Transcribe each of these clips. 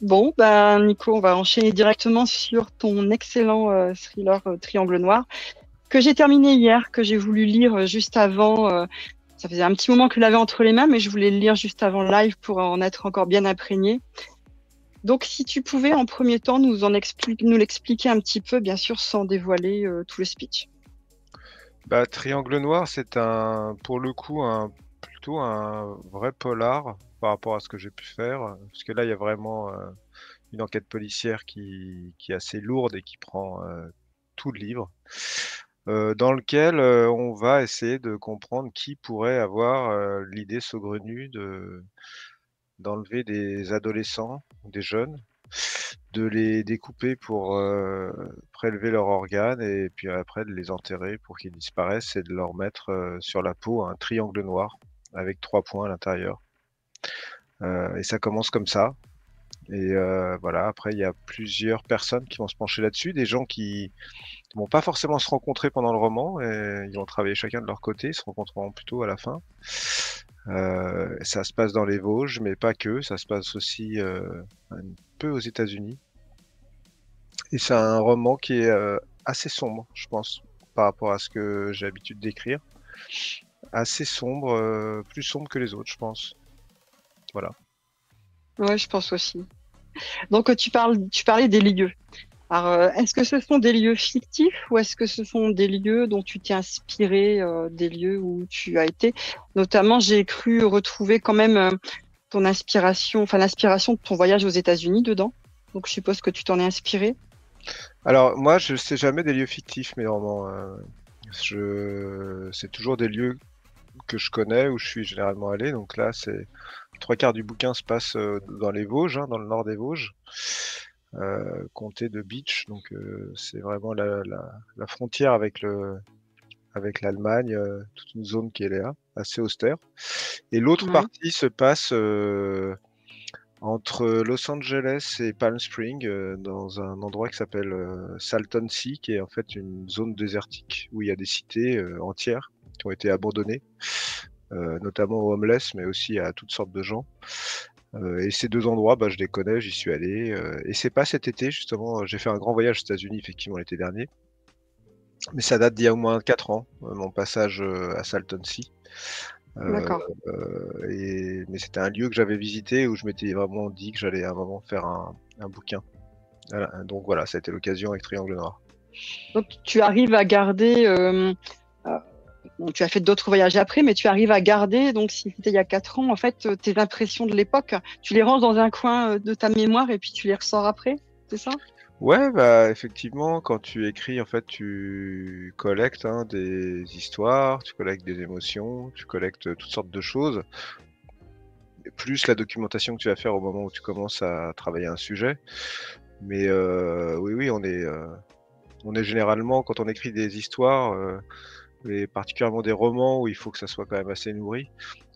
Bon, bah, Nico, on va enchaîner directement sur ton excellent thriller Triangle Noir, que j'ai terminé hier, que j'ai voulu lire juste avant. Ça faisait un petit moment que je l'avais entre les mains, mais je voulais le lire juste avant le live pour en être encore bien imprégné. Donc, si tu pouvais en premier temps nous l'expliquer un petit peu, bien sûr, sans dévoiler tout le speech. Bah, Triangle Noir, c'est pour le coup, plutôt un vrai polar par rapport à ce que j'ai pu faire. Parce que là, il y a vraiment une enquête policière qui est assez lourde et qui prend tout le livre. Dans lequel on va essayer de comprendre qui pourrait avoir l'idée saugrenue d'enlever des adolescents, des jeunes, de les découper pour prélever leurs organes et puis après de les enterrer pour qu'ils disparaissent et de leur mettre sur la peau un triangle noir avec 3 points à l'intérieur. Et ça commence comme ça. Et voilà, après il y a plusieurs personnes qui vont se pencher là-dessus, des gens qui vont pas forcément se rencontrer pendant le roman, et ils vont travailler chacun de leur côté, ils se rencontreront plutôt à la fin. Ça se passe dans les Vosges, mais pas que, ça se passe aussi un peu aux États-Unis. Et c'est un roman qui est assez sombre, je pense, par rapport à ce que j'ai l'habitude d'écrire. Assez sombre, plus sombre que les autres, je pense. Voilà. Ouais, je pense aussi. Donc, tu parlais des lieux. Alors, est-ce que ce sont des lieux fictifs ou est-ce que ce sont des lieux dont tu t'es inspiré, des lieux où tu as été? Notamment, j'ai cru retrouver quand même ton inspiration, enfin l'inspiration de ton voyage aux États-Unis dedans. Donc, je suppose que tu t'en es inspiré. Alors, moi, je sais jamais des lieux fictifs, mes romans. C'est toujours des lieux que je connais, où je suis généralement allé. Donc là, c'est 3 quarts du bouquin se passe dans les Vosges, hein, dans le nord des Vosges, comté de Beach. Donc c'est vraiment la frontière avec l'Allemagne, toute une zone qui est là, assez austère. Et l'autre Ouais. partie se passe entre Los Angeles et Palm Springs, dans un endroit qui s'appelle Salton Sea, qui est en fait une zone désertique où il y a des cités entières qui ont été abandonnées, notamment aux homeless, mais aussi à toutes sortes de gens. Et ces deux endroits, bah, je les connais, j'y suis allé. Et c'est pas cet été, justement. J'ai fait un grand voyage aux États-Unis, effectivement, l'été dernier. Mais ça date d'il y a au moins 4 ans, mon passage à Salton Sea. Euh, D'accord. mais c'était un lieu que j'avais visité où je m'étais vraiment dit que j'allais à un moment faire un bouquin. Voilà, donc voilà, ça a été l'occasion avec Triangle Noir. Donc, tu arrives à garder, euh, bon, tu as fait d'autres voyages après, mais tu arrives à garder, donc si c'était il y a 4 ans, en fait, tes impressions de l'époque, tu les ranges dans un coin de ta mémoire et puis tu les ressors après, c'est ça? Ouais, bah effectivement, quand tu écris, en fait, tu collectes hein, des histoires, tu collectes des émotions, tu collectes toutes sortes de choses, plus la documentation que tu vas faire au moment où tu commences à travailler un sujet. Mais oui, oui, on est généralement, quand on écrit des histoires, et particulièrement des romans où il faut que ça soit quand même assez nourri,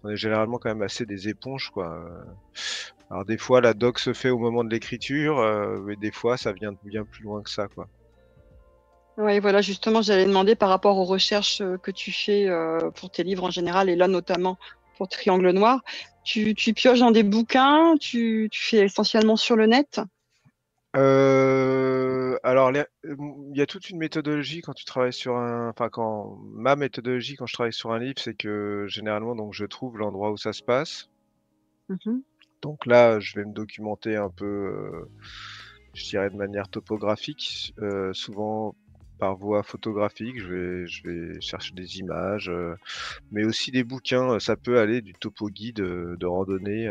on est généralement quand même assez des éponges, quoi. Alors des fois, la doc se fait au moment de l'écriture, mais des fois, ça vient bien plus loin que ça, quoi. Oui, voilà, justement, j'allais demander par rapport aux recherches que tu fais pour tes livres en général, et là notamment pour Triangle Noir. Tu pioches dans des bouquins, tu fais essentiellement sur le net. Alors, il y a toute une méthodologie quand tu travailles sur enfin, ma méthodologie quand je travaille sur un livre, c'est que généralement, donc, je trouve l'endroit où ça se passe. Mhm. Donc là, je vais me documenter un peu, je dirais de manière topographique, souvent par voie photographique. Je vais chercher des images, mais aussi des bouquins. Ça peut aller du topo guide de randonnée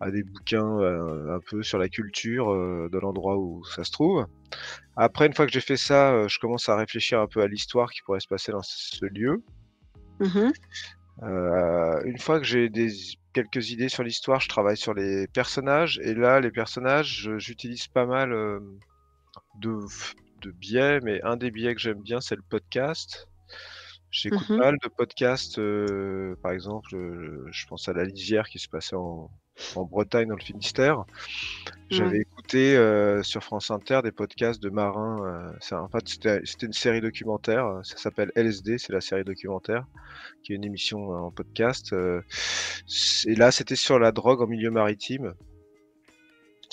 à des bouquins un peu sur la culture de l'endroit où ça se trouve. Après, une fois que j'ai fait ça, je commence à réfléchir un peu à l'histoire qui pourrait se passer dans ce lieu. Mhm. Une fois que j'ai quelques idées sur l'histoire, je travaille sur les personnages. Et là, les personnages, j'utilise pas mal de, de biais, mais un des biais que j'aime bien, c'est le podcast. J'écoute Mhm. pas mal de podcasts, par exemple, je pense à La Lisière qui se passait en Bretagne, dans le Finistère. J'avais Ouais. écouté sur France Inter des podcasts de marins. En fait, c'était une série documentaire. Ça s'appelle LSD, c'est la série documentaire, qui est une émission en podcast. Et là, c'était sur la drogue en milieu maritime.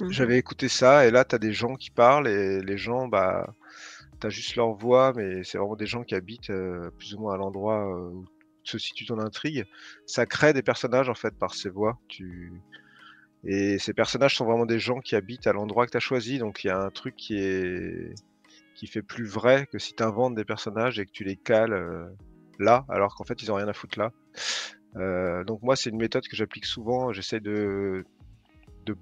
Mhm. J'avais écouté ça et là, tu as des gens qui parlent et les gens, bah, tu as juste leur voix, mais c'est vraiment des gens qui habitent, plus ou moins à l'endroit, où se situe ton intrigue. Ça crée des personnages, en fait, par ces voix. Tu Et ces personnages sont vraiment des gens qui habitent à l'endroit que tu as choisi, donc il y a un truc qui fait plus vrai que si tu inventes des personnages et que tu les cales, là, alors qu'en fait, ils ont rien à foutre là. Donc moi, c'est une méthode que j'applique souvent. J'essaie de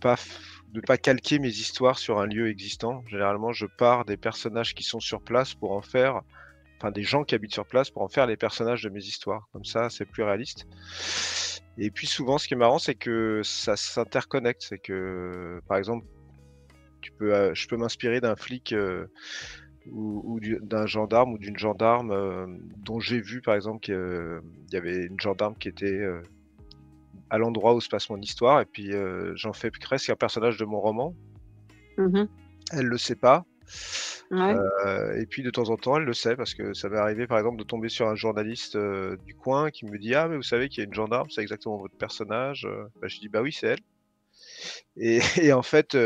pas calquer mes histoires sur un lieu existant. Généralement, je pars des personnages qui sont sur place pour en faire enfin des gens qui habitent sur place pour en faire les personnages de mes histoires. Comme ça, c'est plus réaliste. Et puis souvent, ce qui est marrant, c'est que ça s'interconnecte. C'est que, par exemple, je peux m'inspirer d'un flic ou d'un gendarme ou d'une gendarme dont j'ai vu, par exemple, qu'il y avait une gendarme qui était à l'endroit où se passe mon histoire. Et puis, j'en fais presque un personnage de mon roman. Mhm. Elle le sait pas. Ouais. Et puis de temps en temps, elle le sait parce que ça m'est arrivé par exemple de tomber sur un journaliste, du coin qui me dit: «Ah mais vous savez qu'il y a une gendarme, c'est exactement votre personnage», bah, je dis: «Bah oui, c'est elle» et et en fait,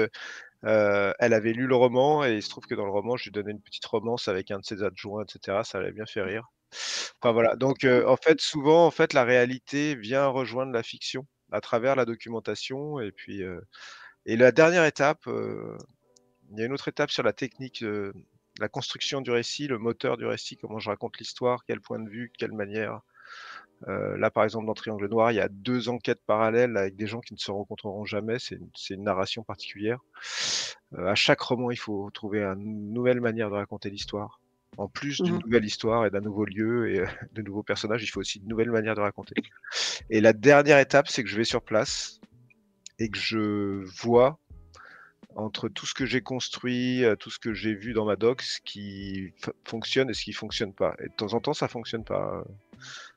elle avait lu le roman et il se trouve que dans le roman, je lui donnais une petite romance avec un de ses adjoints et cetera, ça l'avait bien fait rire. Enfin voilà, donc en fait, souvent, en fait, la réalité vient rejoindre la fiction à travers la documentation et la dernière étape, il y a une autre étape sur la technique, la construction du récit, le moteur du récit, comment je raconte l'histoire, quel point de vue, quelle manière. Là, par exemple, dans Triangle noir, il y a 2 enquêtes parallèles avec des gens qui ne se rencontreront jamais. C'est une narration particulière. À chaque roman, il faut trouver une nouvelle manière de raconter l'histoire. En plus d'une Mhm. nouvelle histoire et d'un nouveau lieu et de nouveaux personnages, il faut aussi une nouvelle manière de raconter. Et la dernière étape, c'est que je vais sur place et que je vois entre tout ce que j'ai construit, tout ce que j'ai vu dans ma doc, ce qui fonctionne et ce qui fonctionne pas. Et de temps en temps, ça fonctionne pas.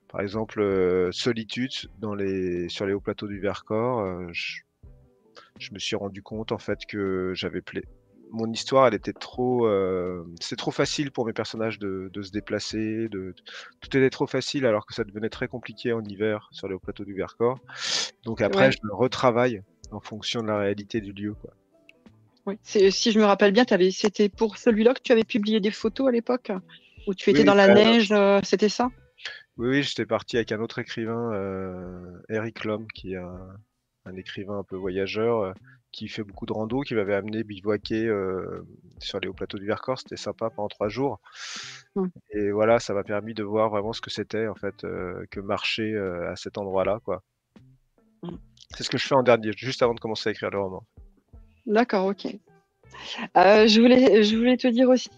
Par exemple, Solitude sur les hauts plateaux du Vercors, je me suis rendu compte en fait que j'avais plai mon histoire, elle était trop, c'est trop facile pour mes personnages de se déplacer, tout était trop facile alors que ça devenait très compliqué en hiver sur les hauts plateaux du Vercors. Donc après, Ouais. je le retravaille en fonction de la réalité du lieu, quoi. Oui. Si je me rappelle bien, c'était pour celui-là que tu avais publié des photos à l'époque, où tu Oui, étais oui, dans la bah neige, c'était ça? oui, oui, j'étais parti avec un autre écrivain, Eric Lhomme, qui est un écrivain un peu voyageur, qui fait beaucoup de rando, qui m'avait amené bivouaquer, sur les hauts plateaux du Vercors. C'était sympa pendant 3 jours Mm. et voilà, ça m'a permis de voir vraiment ce que c'était en fait, que marcher, à cet endroit-là, quoi. Mm. C'est ce que je fais en dernier, juste avant de commencer à écrire le roman. D'accord, ok. Je voulais te dire aussi,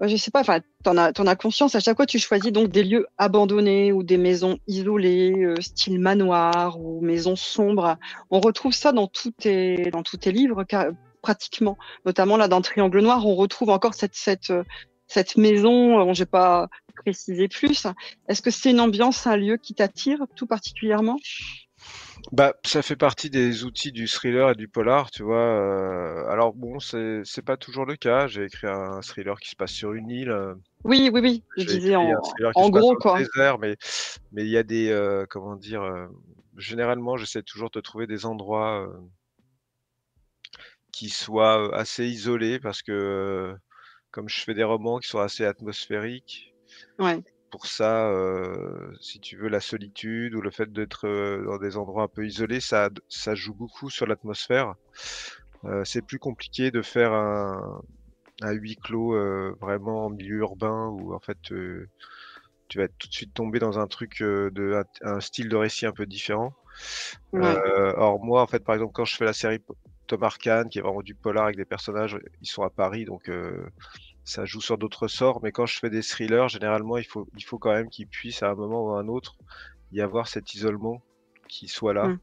je sais pas, enfin, t'en as conscience, à chaque fois tu choisis donc des lieux abandonnés ou des maisons isolées, style manoir ou maisons sombres. On retrouve ça dans tous tes livres, pratiquement. Notamment là dans Triangle Noir, on retrouve encore cette maison, je vais pas préciser plus. Est-ce que c'est une ambiance, un lieu qui t'attire tout particulièrement? Bah, ça fait partie des outils du thriller et du polar, tu vois? Alors bon, c'est pas toujours le cas. J'ai écrit un thriller qui se passe sur une île, Oui, oui, oui, je j'ai disais écrit un thriller qui en se passe gros, dans le quoi. désert, mais il y a des, comment dire? Généralement, j'essaie toujours de trouver des endroits, qui soient, assez isolés parce que, comme je fais des romans qui sont assez atmosphériques, Ouais. pour ça, si tu veux, la solitude ou le fait d'être, dans des endroits un peu isolés, ça joue beaucoup sur l'atmosphère. C'est plus compliqué de faire un huis clos, vraiment en milieu urbain où en fait, tu vas tout de suite tomber dans un truc, un style de récit un peu différent. Ouais. Or moi, en fait, par exemple, quand je fais la série Tom Arcane, qui est vraiment du polar avec des personnages, ils sont à Paris, donc ça joue sur d'autres sorts. Mais quand je fais des thrillers, généralement, il faut quand même qu'il puisse, à un moment ou à un autre, y avoir cet isolement qui soit là. Mm.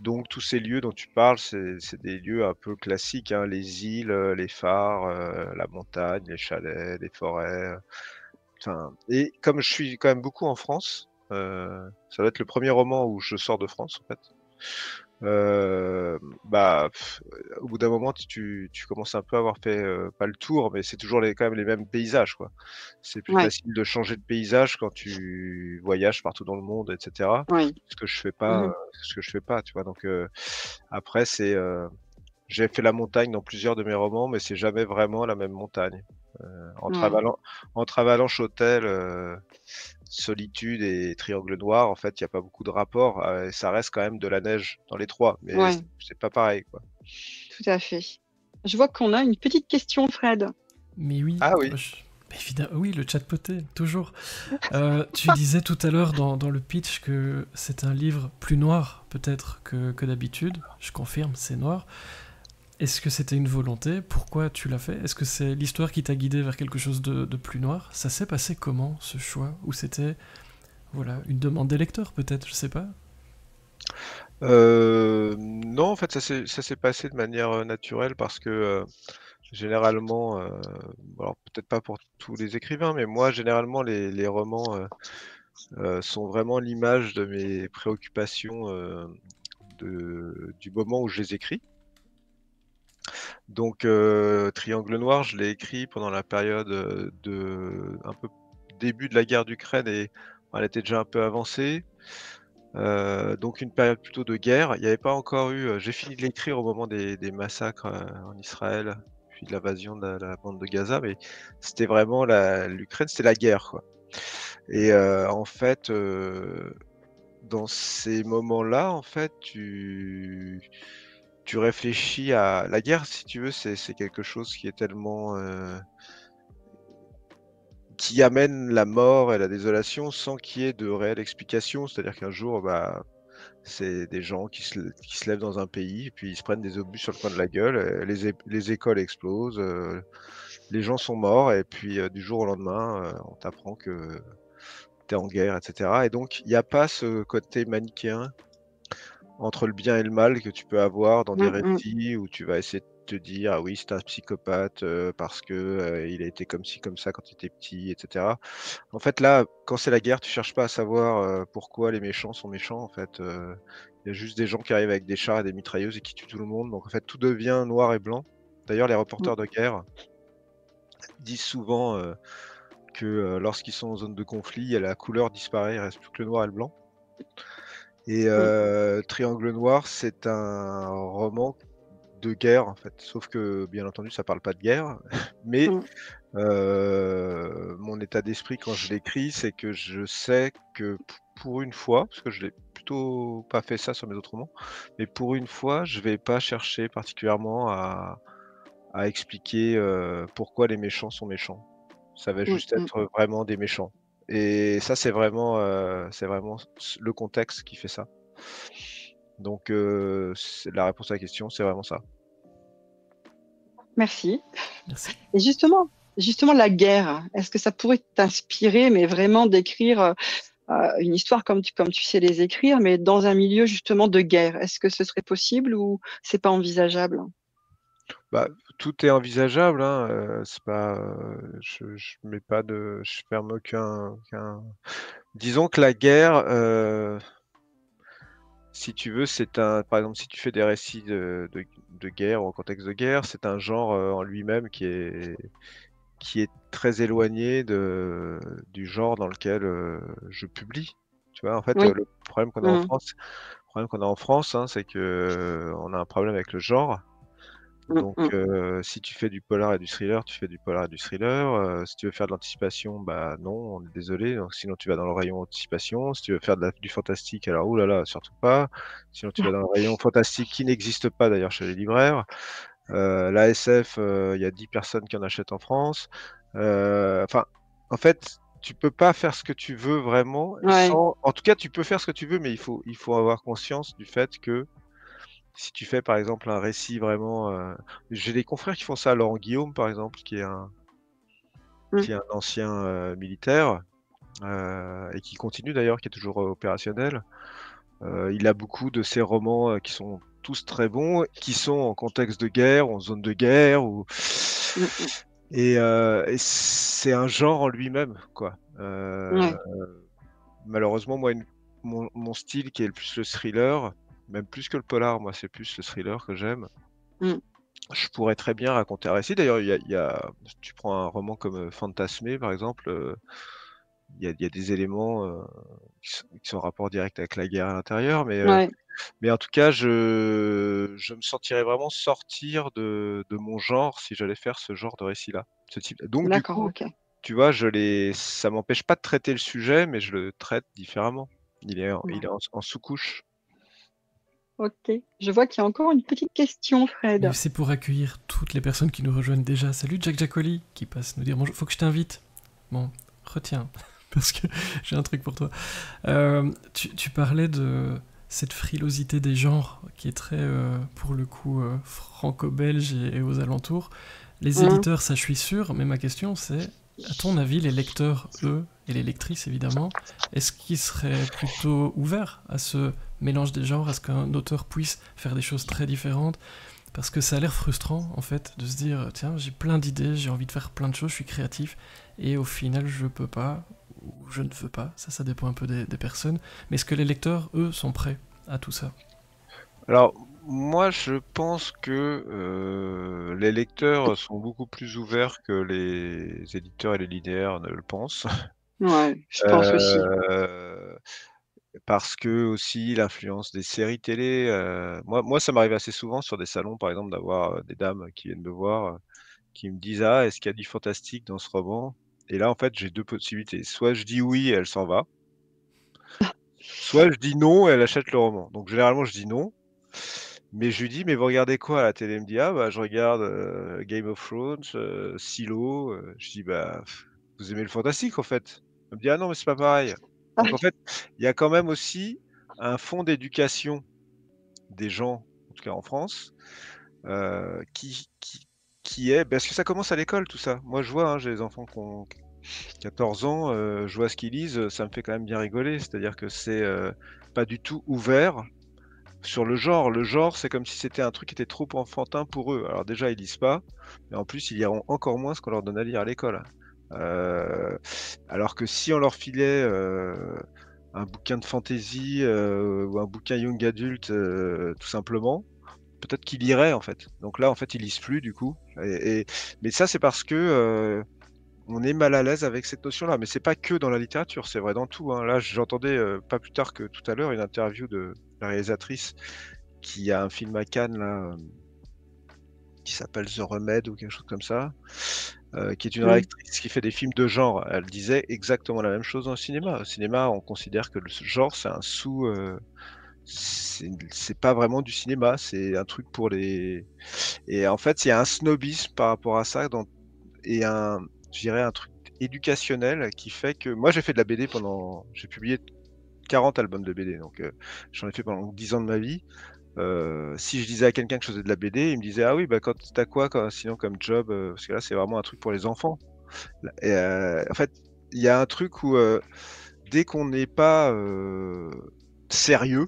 Donc tous ces lieux dont tu parles, c'est des lieux un peu classiques, hein, les îles, les phares, la montagne, les chalets, les forêts, enfin et comme je suis quand même beaucoup en France, ça va être le premier roman où je sors de France, en fait. Bah, au bout d'un moment, tu commences un peu à avoir fait, pas le tour, mais c'est toujours quand même les mêmes paysages, quoi. C'est plus Ouais. facile de changer de paysage quand tu voyages partout dans le monde et cetera. Oui. Ce que je fais pas, Mhm. ce que je fais pas, tu vois? Donc après c'est, J'ai fait la montagne dans plusieurs de mes romans, mais c'est jamais vraiment la même montagne. Entre Ouais. Avalan entre Avalanche Hotel, Solitude et Triangle Noir, en fait, il y a pas beaucoup de rapport, ça reste quand même de la neige dans les 3, mais Ouais, c'est pas pareil, quoi. tout à fait. Je vois qu'on a une petite question, Fred. Mais oui, Ah oui. évidemment, oui, le chat poté, toujours. Tu disais tout à l'heure dans le pitch que c'est un livre plus noir, peut-être, que d'habitude. Je confirme, c'est noir. Est-ce que c'était une volonté? Pourquoi tu l'as fait? Est-ce que c'est l'histoire qui t'a guidé vers quelque chose de plus noir? Ça s'est passé comment, ce choix? Ou c'était, voilà, une demande des lecteurs, peut-être, je sais pas. Non, en fait, ça s'est passé de manière, naturelle parce que, généralement, alors peut-être pas pour tous les écrivains, mais moi, généralement, les romans, sont vraiment l'image de mes préoccupations, du moment où je les écris. Donc, Triangle Noir, je l'ai écrit pendant la période, un peu début de la guerre d'Ukraine et elle était déjà un peu avancée. Donc une période plutôt de guerre. Il n'y avait pas encore eu, j'ai fini de l'écrire au moment des massacres, en Israël, puis de l'invasion de la bande de Gaza, mais c'était vraiment l'Ukraine, c'était la guerre, quoi. Et en fait, dans ces moments-là, en fait, tu réfléchis à la guerre, si tu veux, c'est quelque chose qui est tellement, qui amène la mort et la désolation sans qu'il y ait de réelle explication. C'est-à-dire qu'un jour, bah, c'est des gens qui se lèvent dans un pays et puis ils se prennent des obus sur le coin de la gueule, les écoles explosent, les gens sont morts et puis, du jour au lendemain, on t'apprend que tu es en guerre et cetera et donc il y a pas ce côté manichéen entre le bien et le mal que tu peux avoir dans des Mm, mm. récits où tu vas essayer de te dire: «Ah oui, c'est un psychopathe, parce que, il a été comme ci, comme ça quand il était petit» et cetera. En fait, là, quand c'est la guerre, tu cherches pas à savoir, pourquoi les méchants sont méchants, en fait, il y a juste des gens qui arrivent avec des chars et des mitrailleuses et qui tuent tout le monde, donc en fait, tout devient noir et blanc. D'ailleurs, les Mm. reporters de guerre disent souvent, que, lorsqu'ils sont en zone de conflit, la couleur disparaît, il reste plus que le noir et le blanc et Mm. Triangle Noir, c'est un roman de guerre, en fait, sauf que, bien entendu, ça parle pas de guerre, mais Mm. mon état d'esprit quand je l'écris, c'est que je sais que pour une fois, parce que je l'ai plutôt pas fait ça sur mes autres romans, mais pour une fois, je vais pas chercher particulièrement à expliquer, pourquoi les méchants sont méchants. Ça va Mm. juste Mm. être vraiment des méchants et ça, c'est vraiment le contexte qui fait ça. Donc c'est la réponse à la question, c'est vraiment ça. Merci. Merci. Et justement, la guerre, est-ce que ça pourrait t'inspirer, mais vraiment d'écrire une histoire comme tu sais les écrire, mais dans un milieu justement de guerre? Est-ce que ce serait possible ou c'est pas envisageable? Bah, tout est envisageable, hein, c'est pas, je mets pas je ferme aucun disons que la guerre, si tu veux, par exemple, si tu fais des récits de guerre ou en contexte de guerre, c'est un genre, en lui-même qui est très éloigné du genre dans lequel, je publie. Tu vois? En fait, Oui. le problème qu'on a en Mm. France hein, c'est que on a un problème avec le genre. Mm. Donc, Mm. si tu fais du polar et du thriller, tu fais du polar et du thriller. Si tu veux faire de l'anticipation, bah non, on est désolé, donc sinon tu vas dans le rayon anticipation. Si tu veux faire du fantastique, alors ouh là là, surtout pas. Sinon tu vas dans le rayon fantastique qui n'existe pas d'ailleurs chez les libraires. La SF, il y a 10 personnes qui en achètent en France. Enfin, en fait, tu peux pas faire ce que tu veux vraiment Ouais. sans en tout cas, tu peux faire ce que tu veux, mais il faut avoir conscience du fait que si tu fais par exemple un récit vraiment, j'ai des confrères qui font ça, Laurent Guillaume par exemple, Mm. qui est un ancien, militaire, et qui continue d'ailleurs, qui est toujours, opérationnel. Il a beaucoup de ses romans, qui sont tous très bons, qui sont en contexte de guerre, en zone de guerre ou Mm. Mm. et c'est un genre en lui-même, quoi. Ouais. Malheureusement, moi, mon style qui est le plus le thriller, même plus que le polar, moi, c'est plus le thriller que j'aime. Mm. Je pourrais très bien raconter un récit. D'ailleurs, tu prends un roman comme Fantasmé, par exemple, il y a des éléments qui sont en rapport direct avec la guerre à l'intérieur, mais Ouais. Mais en tout cas, je me sentirais vraiment sortir de mon genre si j'allais faire ce genre de récit-là, ce type. Donc du D'accord, coup, ok. tu vois, ça m'empêche pas de traiter le sujet, mais je le traite différemment. Il est Ouais. en sous-couche. Ok. Je vois qu'il y a encore une petite question, Mais Fred. c'est pour accueillir toutes les personnes qui nous rejoignent déjà. Salut Jack Jackoli qui passe nous dire bonjour. Faut que je t'invite. Bon, retiens, parce que j'ai un truc pour toi. Tu parlais de cette frilosité des genres qui est très, pour le coup, franco-belge et aux alentours. Les Hein. éditeurs, ça je suis sûr, mais ma question c'est, à ton avis, les lecteurs, eux, et les lectrices évidemment, est-ce qu'ils seraient plutôt ouverts à ce mélange des genres, à ce qu'un auteur puisse faire des choses très différentes? Parce que ça a l'air frustrant, en fait, de se dire, tiens, j'ai plein d'idées, j'ai envie de faire plein de choses, je suis créatif, et au final, je peux pas, ou je ne veux pas, ça dépend un peu des personnes. Mais est-ce que les lecteurs, eux, sont prêts à tout ça? Alors, moi, je pense que les lecteurs sont beaucoup plus ouverts que les éditeurs et les linéaires ne le pensent. Ouais, je pense aussi. Euh, Parce que aussi l'influence des séries télé, moi ça m'arrive assez souvent sur des salons par exemple d'avoir, des dames qui viennent me voir, qui me disent: «Ah, est-ce qu'il y a du fantastique dans ce roman?» Et là en fait j'ai 2 possibilités. Soit je dis oui et elle s'en va, soit je dis non et elle achète le roman. Donc généralement je dis non, mais je lui dis: «Mais vous regardez quoi à la télé?» Elle me dit: «Ah bah je regarde, Game of Thrones, Silo», je dis: «Bah, vous aimez le fantastique en fait?» Elle me dit: «Ah non mais c'est pas pareil». Ah, Donc en fait, il y a quand même aussi un fond d'éducation des gens, en tout cas en France, qui est parce que ça commence à l'école tout ça. Moi je vois, hein, j'ai des enfants qui ont 14 ans, je vois ce qu'ils lisent, ça me fait quand même bien rigoler. C'est-à-dire que c'est, pas du tout ouvert sur le genre. Le genre, c'est comme si c'était un truc qui était trop enfantin pour eux. Alors déjà, ils lisent pas, mais en plus, ils liront encore moins ce qu'on leur donne à lire à l'école. Heu, Alors que si on leur filait, un bouquin de fantasy, ou un bouquin young adulte, tout simplement, peut-être qu'ils liraient, en fait. Donc là, en fait, ils lisent plus du coup mais ça, c'est parce que, on est mal à l'aise avec cette notion-là. Mais c'est pas que dans la littérature, c'est vrai dans tout, hein. Là, j'entendais, pas plus tard que tout à l'heure, une interview de la réalisatrice qui a un film à Cannes là, qui s'appelle The Remedy ou quelque chose comme ça, qui est une mmh. réalisatrice qui fait des films de genre. Elle disait exactement la même chose dans le cinéma. Au cinéma, on considère que le genre, c'est un c'est pas vraiment du cinéma, c'est un truc pour les et en fait, il y a un snobisme par rapport à ça et je dirais un truc éducationnel qui fait que moi, j'ai fait de la BD j'ai publié 40 albums de BD, donc j'en ai fait pendant 10 ans de ma vie. Si je disais à quelqu'un que je faisais de la BD, il me disait: «Ah oui, bah, quand tu quoi sinon comme job?» Parce que là, c'est vraiment un truc pour les enfants. Et en fait, il y a un truc où, dès qu'on n'est pas, sérieux,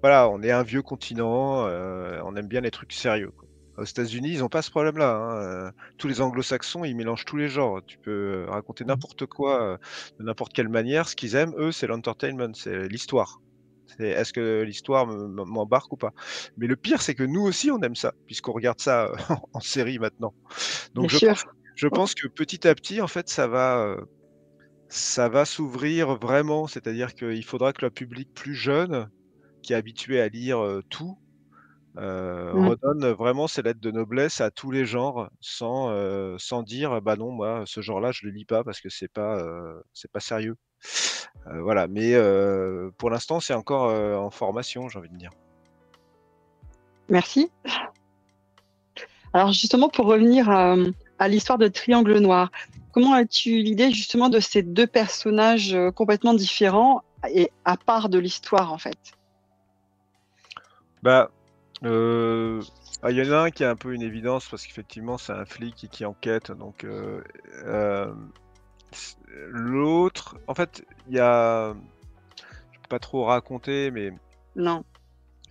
voilà, on est un vieux continent, on aime bien les trucs sérieux, quoi. Aux États-Unis, ils ont pas ce problème-là, hein, tous les anglo-saxons, ils mélangent tous les genres. Tu peux, raconter n'importe quoi, de n'importe quelle manière. Ce qu'ils aiment, eux, c'est l'entertainment, c'est l'histoire. C'est est-ce que l'histoire m'embarque ou pas? Mais le pire, c'est que nous aussi, on aime ça, puisqu'on regarde ça, en série maintenant. Bien Donc sûr. je pense que petit à petit, en fait, ça va s'ouvrir vraiment. C'est-à-dire qu'il faudra que le public plus jeune, qui est habitué à lire, tout, Mmh. redonne vraiment ses lettres de noblesse à tous les genres sans dire: «Bah non, moi, ce genre-là, je le lis pas parce que c'est pas sérieux». Voilà, mais pour l'instant, c'est encore, en formation, j'ai envie de dire. Merci. Alors justement, pour revenir à l'histoire de Triangle Noir, comment as-tu l'idée justement de ces 2 personnages, complètement différents et à part de l'histoire, en fait? Bah, il y en a un qui est un peu une évidence parce qu'effectivement, c'est un flic qui enquête donc s l'autre en fait, il y a je peux pas trop raconter, mais Non.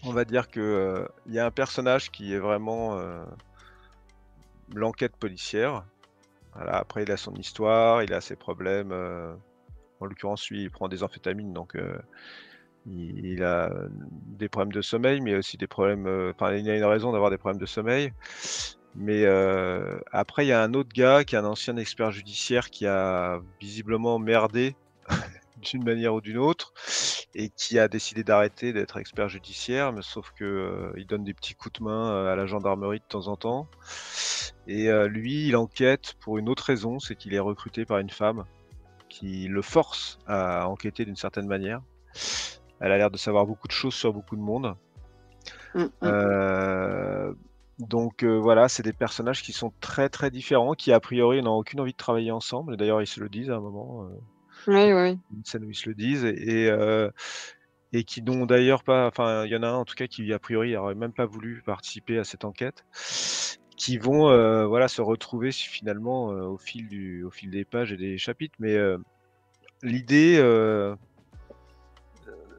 on va dire que, il y a un personnage qui est vraiment, l'enquête policière. Voilà, après il a son histoire, il a ses problèmes, en l'occurrence lui, il prend des amphétamines donc il a des problèmes de sommeil, mais aussi des problèmes, enfin il a une raison d'avoir des problèmes de sommeil. Mais, après il y a un autre gars qui est un ancien expert judiciaire qui a visiblement merdé d'une manière ou d'une autre et qui a décidé d'arrêter d'être expert judiciaire, mais sauf que il donne des petits coups de main à la gendarmerie de temps en temps. Et lui, il enquête pour une autre raison, c'est qu'il est recruté par une femme qui le force à enquêter d'une certaine manière. Elle a l'air de savoir beaucoup de choses sur beaucoup de monde. Voilà, c'est des personnages qui sont très très différents, qui a priori n'ont aucune envie de travailler ensemble. Et d'ailleurs, ils se le disent à un moment. Oui, oui. Une scène où ils se le disent et qui n'ont d'ailleurs pas. Enfin, il y en a un en tout cas qui a priori n'aurait même pas voulu participer à cette enquête, qui vont voilà se retrouver finalement au fil des pages et des chapitres. Mais l'idée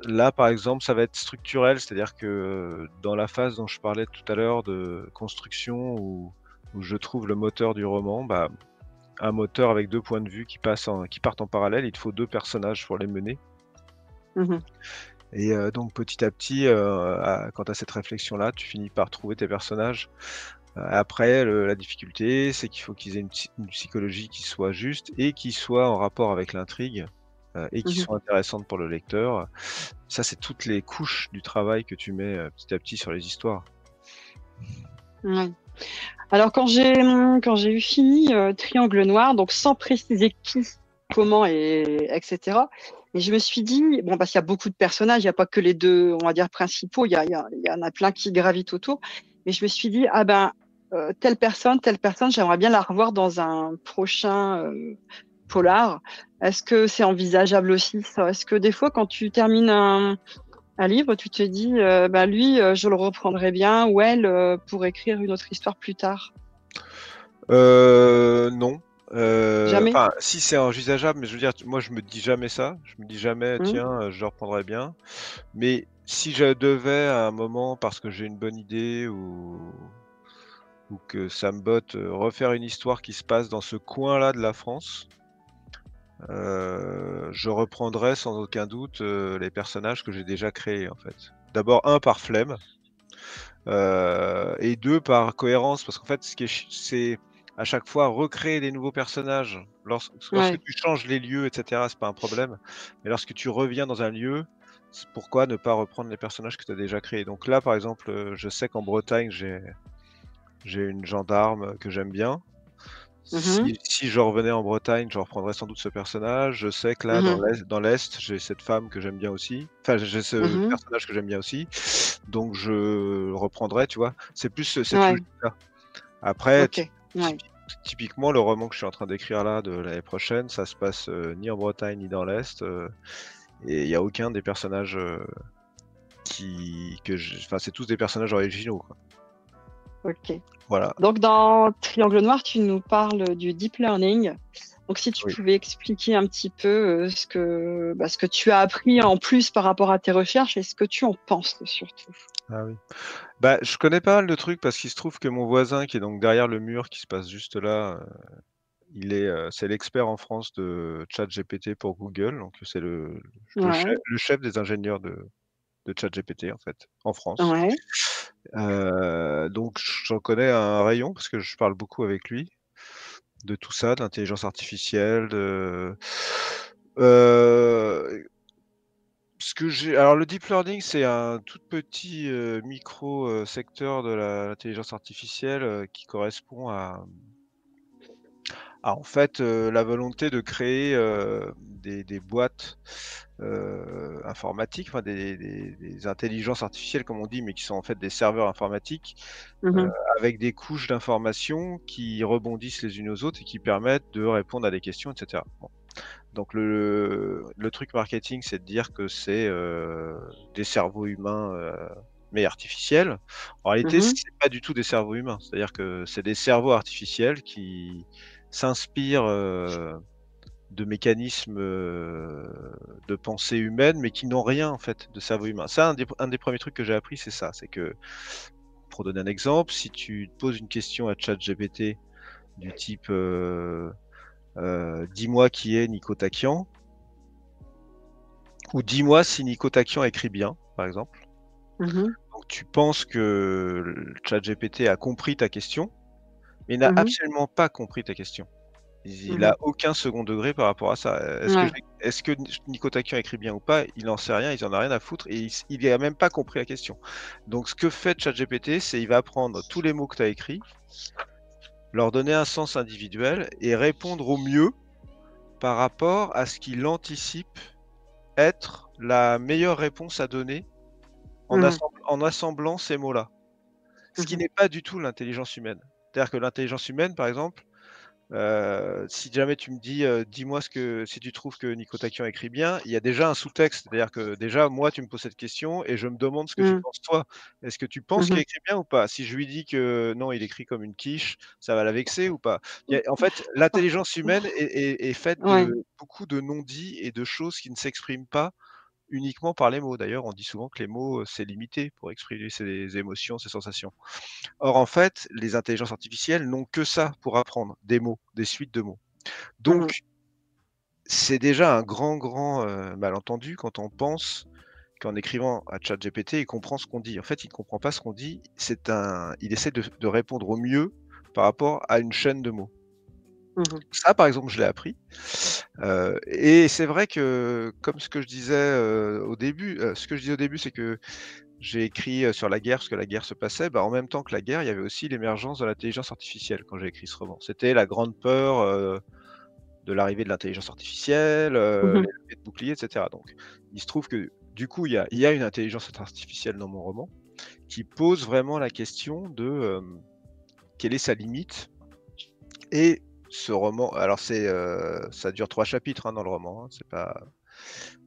là, par exemple, ça va être structurel, c'est-à-dire que dans la phase dont je parlais tout à l'heure de construction où je trouve le moteur du roman, bah, un moteur avec 2 points de vue qui partent en parallèle, il te faut 2 personnages pour les mener. Et donc petit à petit, quand tu as cette réflexion-là, tu finis par trouver tes personnages. Après la difficulté, c'est qu'il faut qu'ils aient une psychologie qui soit juste et qui soit en rapport avec l'intrigue, et qui soit intéressante pour le lecteur. Ça, c'est toutes les couches du travail que tu mets, petit à petit sur les histoires. Ouais. Alors quand j'ai eu fini Triangle Noir, donc sans préciser qui, comment et etc. Et je me suis dit, bon, parce qu'il y a beaucoup de personnages, il n'y a pas que les 2, on va dire, principaux, il y en a plein qui gravitent autour. Mais je me suis dit, ah ben, telle personne, j'aimerais bien la revoir dans un prochain polar. Est-ce que c'est envisageable aussi, ça? Est-ce que des fois, quand tu termines un livre, tu te dis, bah lui, je le reprendrai bien, ou elle, pour écrire une autre histoire plus tard? Non. Jamais? Enfin, si c'est envisageable, mais je veux dire, moi je me dis jamais ça. Je me dis jamais, tiens, je le reprendrai bien. Mais si je devais à un moment, parce que j'ai une bonne idée ou que ça me botte, refaire une histoire qui se passe dans ce coin-là de la France, je reprendrais sans aucun doute les personnages que j'ai déjà créés en fait. D'abord par flemme, et 2 par cohérence, parce qu'en fait ce qui est c'est à chaque fois recréer des nouveaux personnages. Lorsque tu changes les lieux et cetera, c'est pas un problème, mais lorsque tu reviens dans un lieu, pourquoi ne pas reprendre les personnages que tu as déjà créés? Donc là, par exemple, je sais qu'en Bretagne, j'ai une gendarme que j'aime bien. Si je revenais en Bretagne, je reprendrais sans doute ce personnage. Je sais que là, dans l'Est, j'ai cette femme que j'aime bien aussi. Enfin, j'ai ce personnage que j'aime bien aussi. Donc je reprendrai, tu vois? C'est plus cette logique-là. Après, typiquement, le roman que je suis en train d'écrire là, de l'année prochaine, ça se passe ni en Bretagne ni dans l'Est. Et il n'y a aucun des personnages Enfin, c'est tous des personnages originaux, quoi. Ok. Voilà. Donc, dans Triangle Noir, tu nous parles du deep learning. Donc, si tu pouvais expliquer un petit peu ce que tu as appris en plus par rapport à tes recherches et ce que tu en penses surtout. Ah oui. Bah, je connais pas mal de trucs parce qu'il se trouve que mon voisin qui est donc derrière le mur qui se passe juste là, c'est l'expert en France de ChatGPT pour Google. Donc c'est le chef des ingénieurs de ChatGPT en fait, en France. Donc j'en connais un rayon parce que je parle beaucoup avec lui de tout ça, d'intelligence artificielle, alors le deep learning, c'est un tout petit micro secteur de l'intelligence artificielle qui correspond à en fait la volonté de créer des boîtes informatiques, enfin des intelligences artificielles comme on dit, mais qui sont en fait des serveurs informatiques avec des couches d'informations qui rebondissent les unes aux autres et qui permettent de répondre à des questions, etc. Bon. Donc le truc marketing, c'est de dire que c'est des cerveaux humains mais artificiels. En réalité, c'est pas du tout des cerveaux humains. C'est-à-dire que c'est des cerveaux artificiels qui s'inspirent de mécanismes de pensée humaine, mais qui n'ont rien en fait de cerveau humain. Ça, un des premiers trucs que j'ai appris, c'est ça. C'est que, pour donner un exemple, si tu poses une question à ChatGPT du type dis-moi qui est Nico Takian, ou dis-moi si Nico Takian écrit bien, par exemple. Donc tu penses que le ChatGPT a compris ta question, mais il n'a absolument pas compris ta question. Il a aucun second degré par rapport à ça. Est-ce que Nico Takian écrit bien ou pas? Il n'en sait rien, il en a rien à foutre et il n'a même pas compris la question. Donc ce que fait ChatGPT, c'est il va prendre tous les mots que tu as écrits, leur donner un sens individuel et répondre au mieux par rapport à ce qu'il anticipe être la meilleure réponse à donner en assemblant ces mots-là. Ce qui n'est pas du tout l'intelligence humaine. C'est-à-dire que l'intelligence humaine, par exemple, si jamais tu me dis, dis-moi si tu trouves que Nico Takian écrit bien, il y a déjà un sous-texte. C'est-à-dire que déjà, moi, tu me poses cette question et je me demande ce que tu penses toi. Est-ce que tu penses qu'il écrit bien ou pas? Si je lui dis que non, il écrit comme une quiche, ça va la vexer ou pas? En fait, l'intelligence humaine est faite de beaucoup de non-dits et de choses qui ne s'expriment pas uniquement par les mots. D'ailleurs, on dit souvent que les mots, c'est limité pour exprimer ses émotions, ses sensations. Or, en fait, les intelligences artificielles n'ont que ça pour apprendre, des mots, des suites de mots. Donc, c'est déjà un grand malentendu quand on pense qu'en écrivant à ChatGPT, il comprend ce qu'on dit. En fait, il ne comprend pas ce qu'on dit. Il essaie de répondre au mieux par rapport à une chaîne de mots. Ça, par exemple, je l'ai appris. Et c'est vrai que, comme ce que je disais au début, c'est que j'ai écrit sur la guerre, parce que la guerre se passait. En même temps que la guerre, il y avait aussi l'émergence de l'intelligence artificielle quand j'ai écrit ce roman. C'était la grande peur de l'arrivée de l'intelligence artificielle, les levées de boucliers, etc. Donc, il se trouve que du coup, il y a une intelligence artificielle dans mon roman qui pose vraiment la question de quelle est sa limite. Et ce roman, alors ça dure 3 chapitres dans le roman. Hein,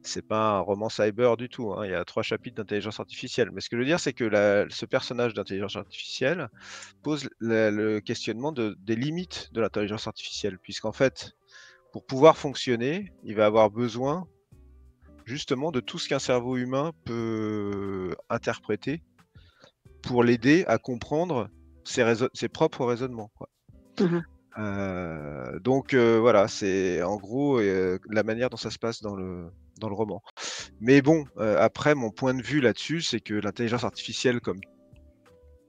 c'est pas un roman cyber du tout. Hein. Il y a 3 chapitres d'intelligence artificielle. Mais ce que je veux dire, c'est que ce personnage d'intelligence artificielle pose le questionnement des limites de l'intelligence artificielle, puisqu'en fait, pour pouvoir fonctionner, il va avoir besoin justement de tout ce qu'un cerveau humain peut interpréter pour l'aider à comprendre ses propres raisonnements. Quoi. Donc voilà, c'est en gros la manière dont ça se passe dans le roman. Mais bon, après, mon point de vue là-dessus, c'est que l'intelligence artificielle, comme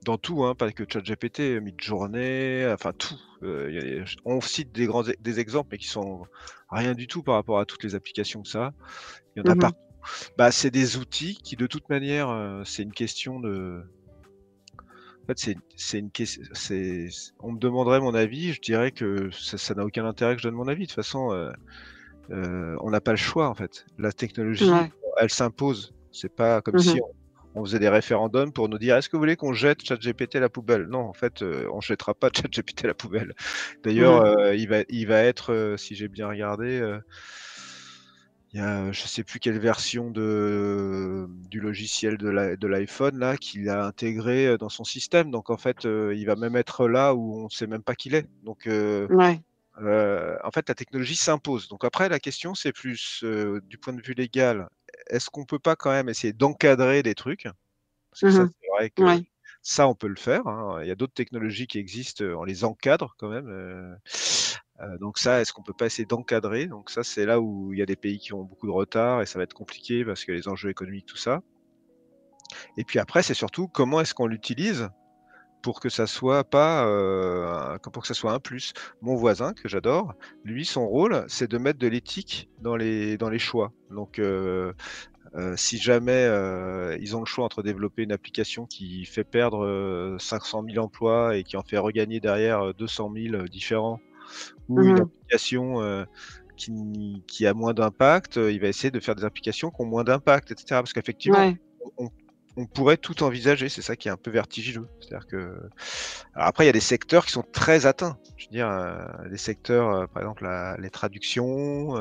dans tout, pas que ChatGPT, Midjourney, enfin tout. On cite des exemples, mais qui sont rien du tout par rapport à toutes les applications que ça a. Il y en a partout. C'est des outils qui, de toute manière, c'est une question de... En fait, on me demanderait mon avis, je dirais que ça n'a aucun intérêt que je donne mon avis. De toute façon, on n'a pas le choix, en fait. La technologie, elle s'impose. C'est pas comme si on faisait des référendums pour nous dire est-ce que vous voulez qu'on jette ChatGPT à la poubelle? Non, en fait, on ne jettera pas ChatGPT à la poubelle. D'ailleurs, il va être, si j'ai bien regardé, il y a je ne sais plus quelle version du logiciel de l'iPhone là qu'il a intégré dans son système. Donc en fait, il va même être là où on ne sait même pas qu'il est. Donc en fait, la technologie s'impose. Donc après, la question, c'est plus du point de vue légal, est-ce qu'on peut pas quand même essayer d'encadrer des trucs? Parce que ça, c'est vrai que ça, on peut le faire. Il y a d'autres technologies qui existent, on les encadre quand même. Donc ça, est-ce qu'on peut pas essayer d'encadrer? Donc ça, c'est là où il y a des pays qui ont beaucoup de retard et ça va être compliqué parce que les enjeux économiques, tout ça. Et puis après, c'est surtout comment est-ce qu'on l'utilise pour que ça soit pas, pour que ça soit un plus. Mon voisin, que j'adore, lui, son rôle, c'est de mettre de l'éthique dans les choix. Donc, si jamais ils ont le choix entre développer une application qui fait perdre 500 000 emplois et qui en fait regagner derrière 200 000 différents, ou une application qui a moins d'impact, il va essayer de faire des applications qui ont moins d'impact, etc. Parce qu'effectivement, on pourrait tout envisager, c'est ça qui est un peu vertigineux. C'est-à-dire que... Alors après, il y a des secteurs qui sont très atteints. Je veux dire, les secteurs, par exemple, les traductions,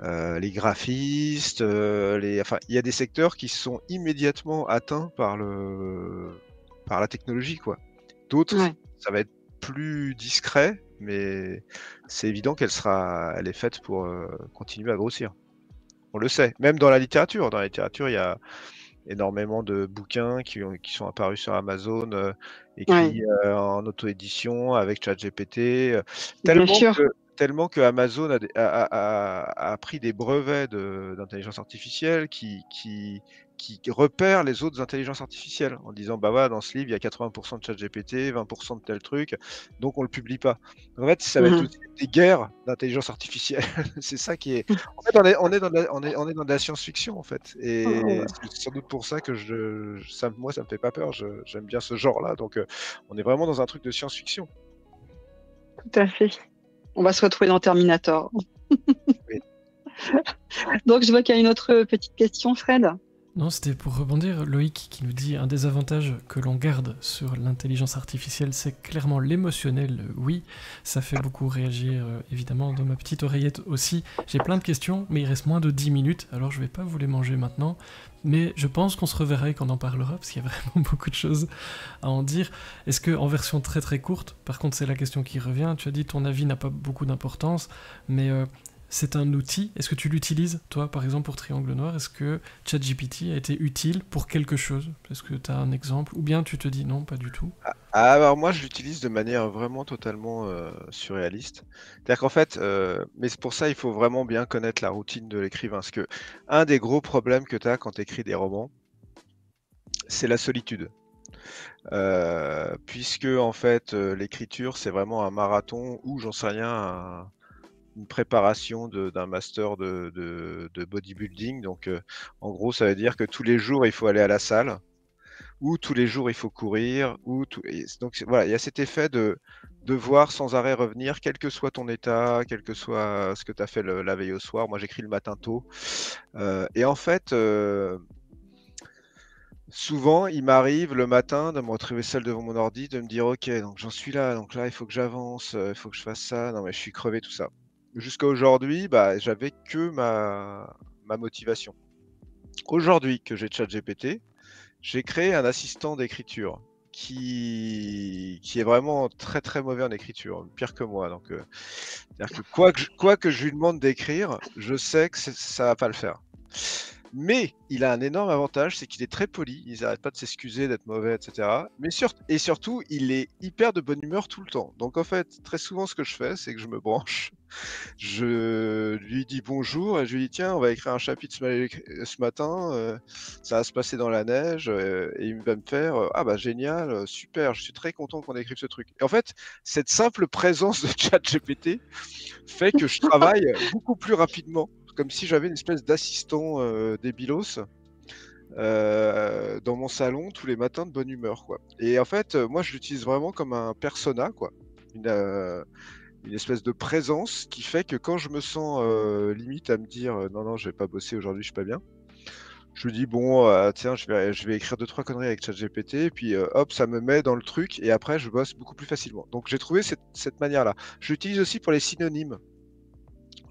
les graphistes, enfin, il y a des secteurs qui sont immédiatement atteints par la technologie, quoi. D'autres, ça va être plus discret, mais c'est évident elle est faite pour continuer à grossir. On le sait. Même dans la littérature. Dans la littérature, il y a énormément de bouquins qui sont apparus sur Amazon, écrits en auto-édition avec ChatGPT. tellement que Amazon a pris des brevets d'intelligence artificielle qui repèrent les autres intelligences artificielles en disant bah voilà, dans ce livre il y a 80% de ChatGPT, 20% de tel truc, donc on le publie pas. En fait, ça va être Mhm. aussi des guerres d'intelligence artificielle. C'est ça qui est. En fait, on est dans de on est dans de la science-fiction en fait, et c'est sans doute pour ça que moi ça me fait pas peur. J'aime bien ce genre-là, donc on est vraiment dans un truc de science-fiction. Tout à fait. On va se retrouver dans Terminator. Oui. Donc, je vois qu'il y a une autre petite question, Fred. Non, c'était pour rebondir, Loïc qui nous dit un des avantages que l'on garde sur l'intelligence artificielle, c'est clairement l'émotionnel. Oui, ça fait beaucoup réagir, évidemment, dans ma petite oreillette aussi. J'ai plein de questions, mais il reste moins de 10 minutes, alors je vais pas vous les manger maintenant. Mais je pense qu'on se reverra et qu'on en parlera, parce qu'il y a vraiment beaucoup de choses à en dire. Est-ce que en version très très courte, par contre c'est la question qui revient, tu as dit ton avis n'a pas beaucoup d'importance, mais c'est un outil. Est-ce que tu l'utilises, toi, par exemple, pour Triangle Noir? Est-ce que ChatGPT a été utile pour quelque chose? Est-ce que tu as un exemple? Ou bien tu te dis non, pas du tout? Alors moi, je l'utilise de manière vraiment totalement surréaliste. C'est-à-dire qu'en fait, mais c'est pour ça, il faut vraiment bien connaître la routine de l'écrivain. Parce que un des gros problèmes que tu as quand tu écris des romans, c'est la solitude. Puisque en fait, l'écriture, c'est vraiment un marathon ou j'en sais rien, une préparation d'un master de bodybuilding. Donc, en gros, ça veut dire que tous les jours, il faut aller à la salle, ou tous les jours, il faut courir, donc voilà, il y a cet effet de devoir sans arrêt revenir, quel que soit ton état, quel que soit ce que tu as fait la veille au soir. Moi, j'écris le matin tôt. Et en fait, souvent, il m'arrive le matin de me retrouver seul devant mon ordi, de me dire, OK, donc j'en suis là, donc là, il faut que j'avance, il faut que je fasse ça. Non, mais je suis crevé, tout ça. Jusqu'à aujourd'hui, bah, j'avais que ma motivation. Aujourd'hui que j'ai ChatGPT, j'ai créé un assistant d'écriture qui est vraiment très très mauvais en écriture, pire que moi. Donc, c'est-à-dire que quoi que je lui demande d'écrire, je sais que ça va pas le faire. Mais il a un énorme avantage, c'est qu'il est très poli, il n'arrête pas de s'excuser d'être mauvais, etc. Et surtout, il est hyper de bonne humeur tout le temps. Donc en fait, très souvent, ce que je fais, c'est que je me branche, je lui dis bonjour et je lui dis tiens, on va écrire un chapitre ce matin, ça va se passer dans la neige, et il va me faire ah bah génial, super, je suis très content qu'on écrive ce truc. Et en fait, cette simple présence de ChatGPT fait que je travaille beaucoup plus rapidement, comme si j'avais une espèce d'assistant débilos dans mon salon tous les matins de bonne humeur, quoi. Et en fait, moi, je l'utilise vraiment comme un persona, quoi. Une, euh, une espèce de présence qui fait que quand je me sens limite à me dire non, non, je vais pas bosser aujourd'hui, je suis pas bien. Je me dis bon, tiens, je vais écrire deux trois conneries avec ChatGPT et puis hop, ça me met dans le truc et après je bosse beaucoup plus facilement. Donc j'ai trouvé cette manière-là. Je l'utilise aussi pour les synonymes.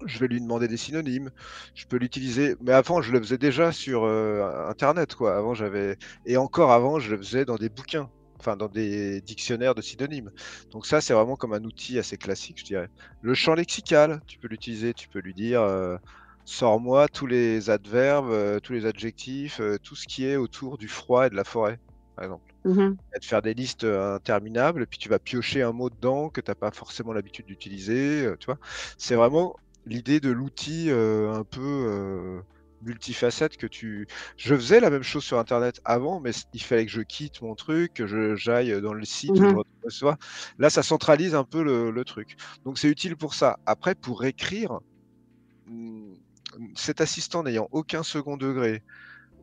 Je vais lui demander des synonymes. Je peux l'utiliser, mais avant je le faisais déjà sur Internet, quoi. Avant j'avais et encore avant je le faisais dans des bouquins, enfin dans des dictionnaires de synonymes. Donc ça c'est vraiment comme un outil assez classique, je dirais. Le champ lexical, tu peux l'utiliser, tu peux lui dire sors-moi tous les adverbes, tous les adjectifs, tout ce qui est autour du froid et de la forêt, par exemple. Mhm. Et de faire des listes interminables, et puis tu vas piocher un mot dedans que tu n'as pas forcément l'habitude d'utiliser, tu vois. C'est vraiment l'idée de l'outil un peu multifacette que tu. Je faisais la même chose sur Internet avant, mais il fallait que je quitte mon truc, j'aille dans le site où je Mhm. retrouve ça. Là, ça centralise un peu le truc. Donc c'est utile pour ça. Après, pour écrire, hmm, cet assistant n'ayant aucun second degré,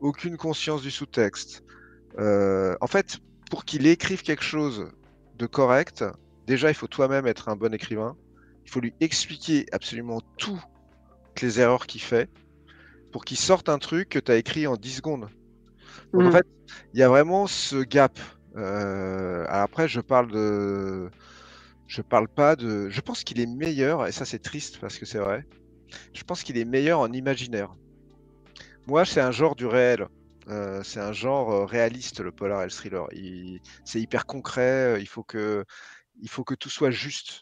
aucune conscience du sous-texte, en fait, pour qu'il écrive quelque chose de correct, déjà, il faut toi-même être un bon écrivain. Il faut lui expliquer absolument toutes les erreurs qu'il fait pour qu'il sorte un truc que tu as écrit en 10 secondes. Donc, en Mhm. fait, il y a vraiment ce gap. Alors après, je parle pas de. Je pense qu'il est meilleur, et ça, c'est triste parce que c'est vrai. Je pense qu'il est meilleur en imaginaire. Moi, c'est un genre du réel. C'est un genre réaliste, le polar et le thriller. C'est hyper concret, il faut que tout soit juste.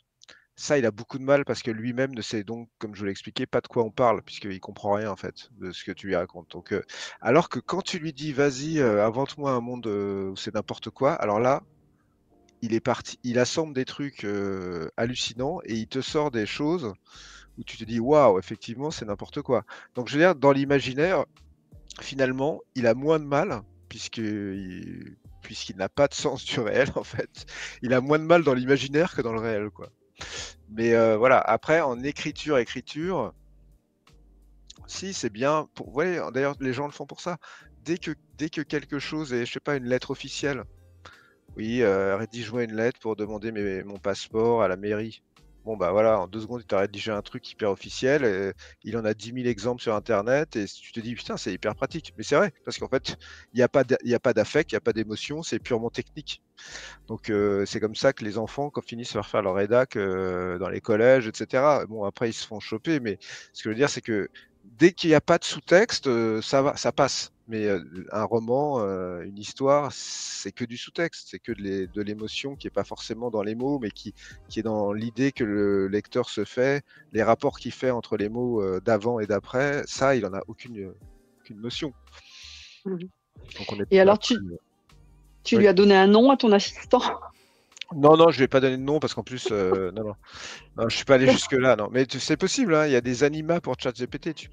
Ça, il a beaucoup de mal parce que lui-même ne sait donc, comme je vous l'ai expliqué, pas de quoi on parle, puisqu'il comprend rien en fait de ce que tu lui racontes. Donc, alors que quand tu lui dis, vas-y, invente-moi un monde où c'est n'importe quoi, alors là, il est parti, il assemble des trucs hallucinants et il te sort des choses où tu te dis waouh, effectivement, c'est n'importe quoi. Donc, je veux dire, dans l'imaginaire, finalement, il a moins de mal puisqu'il n'a pas de sens du réel en fait. Il a moins de mal dans l'imaginaire que dans le réel, quoi. Mais voilà, après, en écriture, si, c'est bien. Vous voyez, d'ailleurs, les gens le font pour ça. Dès que quelque chose est, je sais pas, une lettre officielle. Oui, rédige-moi une lettre pour demander mon passeport à la mairie. Bon, bah voilà, en 2 secondes, il t'a rédigé un truc hyper officiel. Il en a 10 000 exemples sur Internet. Et tu te dis, putain, c'est hyper pratique. Mais c'est vrai, parce qu'en fait, il n'y a pas d'affect, il n'y a pas d'émotion, c'est purement technique. Donc, c'est comme ça que les enfants, quand finissent par faire leur rédac dans les collèges, etc. Bon, après, ils se font choper. Mais ce que je veux dire, c'est que dès qu'il n'y a pas de sous-texte, ça va, ça passe. Mais un roman, une histoire, c'est que du sous-texte, c'est que de l'émotion qui est pas forcément dans les mots, mais qui est dans l'idée que le lecteur se fait, les rapports qu'il fait entre les mots d'avant et d'après. Ça, il en a aucune notion. Mhm. Donc on est Et alors, après, tu oui. lui as donné un nom à ton assistant? Non, je vais pas donner de nom parce qu'en plus, non, je suis pas allé jusque-là, non. Mais c'est possible, hein, il y a des animas pour ChatGPT. Tu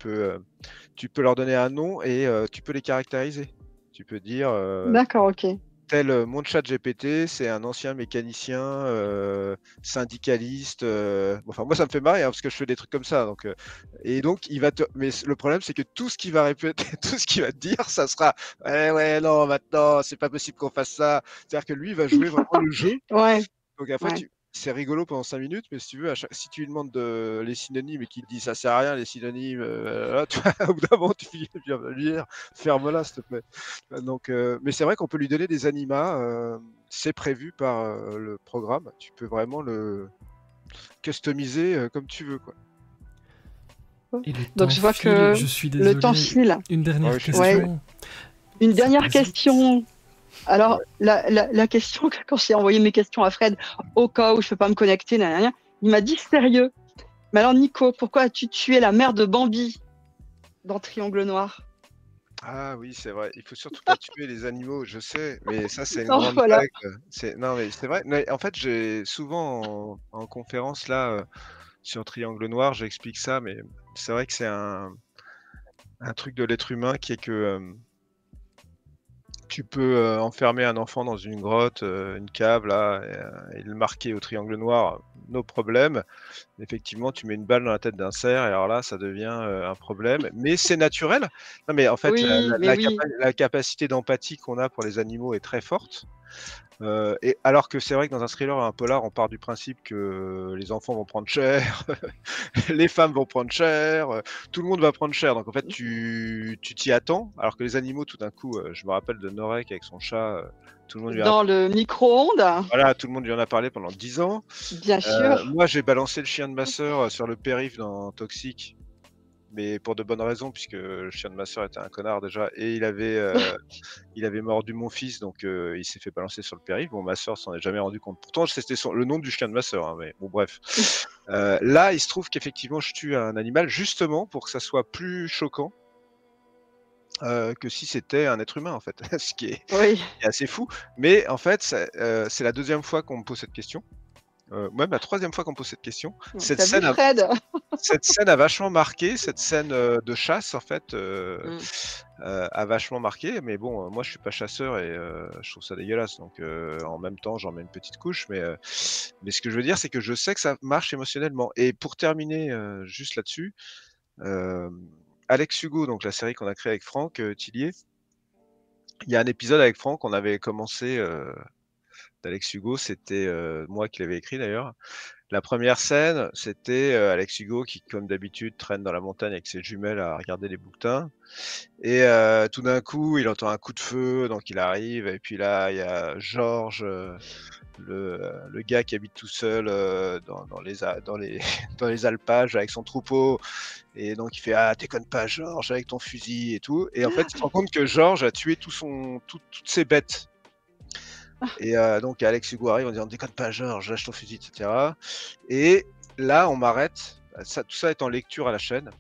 peux leur donner un nom et tu peux les caractériser. Tu peux dire D'accord, ok. mon ChatGPT, c'est un ancien mécanicien, syndicaliste. Enfin, moi, ça me fait marrer hein, parce que je fais des trucs comme ça. Donc, et donc, mais le problème, c'est que tout ce qu'il va répéter, tout ce qu'il va te dire, ça sera ouais, non, maintenant, c'est pas possible qu'on fasse ça. C'est-à-dire que lui, il va jouer vraiment le jeu. Ouais, Donc après, ouais. c'est rigolo pendant 5 minutes, mais si tu veux, si tu lui demandes les synonymes et qu'il te dit ça sert à rien, les synonymes, là, au bout d'un moment, tu viens me dire, ferme-la, s'il te plaît. Donc, mais c'est vrai qu'on peut lui donner des animas, c'est prévu par le programme. Tu peux vraiment le customiser comme tu veux, quoi. Et le Donc temps je vois file, que je suis le temps désolé. file. Une dernière Ouais, je suis question. désolé. Une Ça dernière passe vite. question. Alors, Ouais. la question, quand j'ai envoyé mes questions à Fred, au cas où je peux pas me connecter, nanana, il m'a dit sérieux. Mais alors, Nico, pourquoi as-tu tué la mère de Bambi dans Triangle Noir? Ah oui, c'est vrai. Il faut surtout pas tuer les animaux, je sais, mais ça, c'est une Non, grande voilà. règle. Non, mais c'est vrai. Mais en fait, j'ai souvent en conférence là sur Triangle Noir, j'explique ça, mais c'est vrai que c'est un truc de l'être humain qui est que tu peux enfermer un enfant dans une grotte, une cave là, et le marquer au triangle noir, no problème. Effectivement, tu mets une balle dans la tête d'un cerf, et alors là, ça devient un problème. Mais c'est naturel. Non, mais en fait, Oui, mais oui. la capacité d'empathie qu'on a pour les animaux est très forte. Et alors que c'est vrai que dans un thriller, un polar, on part du principe que les enfants vont prendre cher, les femmes vont prendre cher, tout le monde va prendre cher. Donc en fait, tu t'y attends. Alors que les animaux, tout d'un coup, je me rappelle de Norek avec son chat, tout le monde lui a, Dans le micro-ondes, voilà, tout le monde lui en a parlé pendant 10 ans. bien sûr. Moi, j'ai balancé le chien de ma sœur sur le périph' dans Toxic, mais pour de bonnes raisons, puisque le chien de ma sœur était un connard déjà, et il avait mordu mon fils, donc il s'est fait balancer sur le périph'. Bon, ma sœur s'en est jamais rendu compte. Pourtant, c'était le nom du chien de ma sœur, hein, mais bon, bref. Là, il se trouve qu'effectivement, je tue un animal justement pour que ça soit plus choquant que si c'était un être humain, en fait, ce qui est Oui. assez fou. Mais en fait, c'est la 2e fois qu'on me pose cette question. Même la 3e fois qu'on me pose cette question. T'as vu Fred? Cette scène a vachement marqué, cette scène de chasse, en fait, Mm. a vachement marqué. Mais bon, moi, je suis pas chasseur et je trouve ça dégueulasse. Donc, en même temps, j'en mets une petite couche. Mais ce que je veux dire, c'est que je sais que ça marche émotionnellement. Et pour terminer juste là-dessus, Alex Hugo, donc la série qu'on a créée avec Franck Tillier, il y a un épisode avec Franck, on avait commencé d'Alex Hugo, c'était moi qui l'avais écrit d'ailleurs. La première scène, c'était Alex Hugo qui, comme d'habitude, traîne dans la montagne avec ses jumelles à regarder les bouquetins. Et tout d'un coup, il entend un coup de feu, donc il arrive. Et puis là, il y a Georges, le gars qui habite tout seul dans les alpages avec son troupeau. Et donc il fait ah déconne pas Georges avec ton fusil et tout. Et en fait, il se rend compte que Georges a tué toutes ses bêtes. Et donc Alex Hugo arrive en disant déconne pas Georges, lâche ton fusil, etc. Et là, on m'arrête. Tout ça est en lecture à la chaîne.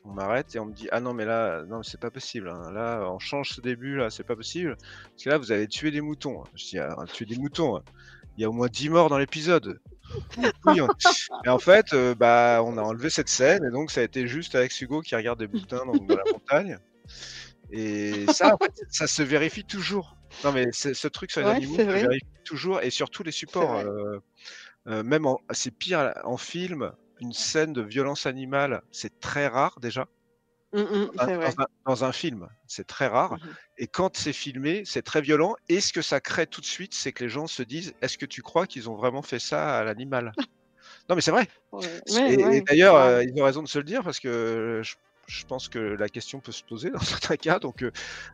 On m'arrête et on me dit ah non mais là non c'est pas possible. Hein. Là, on change ce début là, c'est pas possible. Parce que là, vous avez tué des moutons. Je dis ah, tuer des moutons. il y a au moins 10 morts dans l'épisode. Oui, et en fait, bah, on a enlevé cette scène, et donc ça a été juste Alex Hugo qui regarde des boudins dans la montagne. Et ça, en fait, ça se vérifie toujours. Non, mais ce truc sur les Ouais, animaux c'est se vrai. vérifie toujours, et sur tous les C'est supports. vrai. Même c'est pire en film, une scène de violence animale, c'est très rare déjà. C'est vrai. Dans un film, c'est très rare. Mhm. Et quand c'est filmé, c'est très violent. Et ce que ça crée tout de suite, c'est que les gens se disent, est-ce que tu crois qu'ils ont vraiment fait ça à l'animal? Non, mais c'est vrai. Ouais, Et, ouais, d'ailleurs, grave. ils ont raison de se le dire, parce que je pense que la question peut se poser dans certains cas. Donc,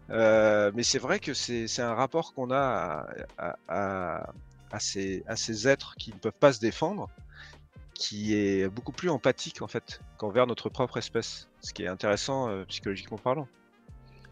mais c'est vrai que c'est un rapport qu'on a à ces êtres qui ne peuvent pas se défendre, qui est beaucoup plus empathique en fait qu'envers notre propre espèce, ce qui est intéressant psychologiquement parlant.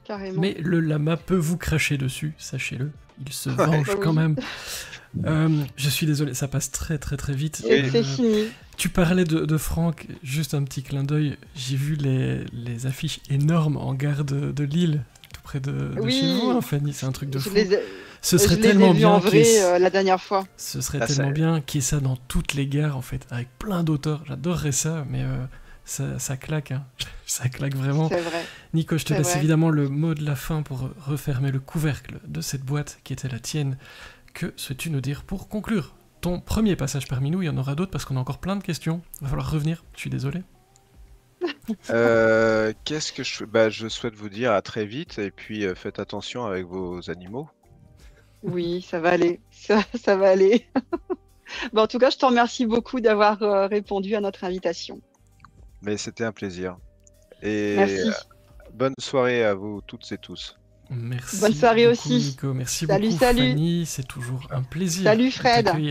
Carrément. Mais le lama peut vous cracher dessus, sachez-le. Il se venge Bah quand oui. même. Je suis désolé, ça passe très très très vite. Oui. C'est fini. Tu parlais de Franck, juste un petit clin d'œil. J'ai vu les affiches énormes en gare de Lille, tout près de Oui. chez vous, hein, Fanny. C'est un truc de Je fou. les ai, Ce je serait les ai tellement vus bien en qu'il y ait- vrai la dernière fois. Ce serait Ah, tellement ça- bien qu'il y ait ça dans toutes les gares, en fait, avec plein d'auteurs. J'adorerais ça, mais ça claque, hein. Ça claque vraiment. C'est vrai. Nico, je te C'est laisse vrai. évidemment le mot de la fin pour refermer le couvercle de cette boîte qui était la tienne. Que souhaites-tu nous dire pour conclure ton premier passage parmi nous? Il y en aura d'autres parce qu'on a encore plein de questions. Il va falloir revenir, je suis désolé. Qu'est-ce que je fais? Bah, je souhaite vous dire à très vite, et puis faites attention avec vos animaux. Oui, ça va aller. Ça va aller. Bon, en tout cas, je te remercie beaucoup d'avoir répondu à notre invitation. Mais c'était un plaisir. Et Merci. bonne soirée à vous toutes et tous. Merci. Bonne soirée beaucoup, aussi. Nico. Merci Salut, beaucoup, salut. Fanny. C'est toujours un plaisir. Salut, de Fred. t'accueillir.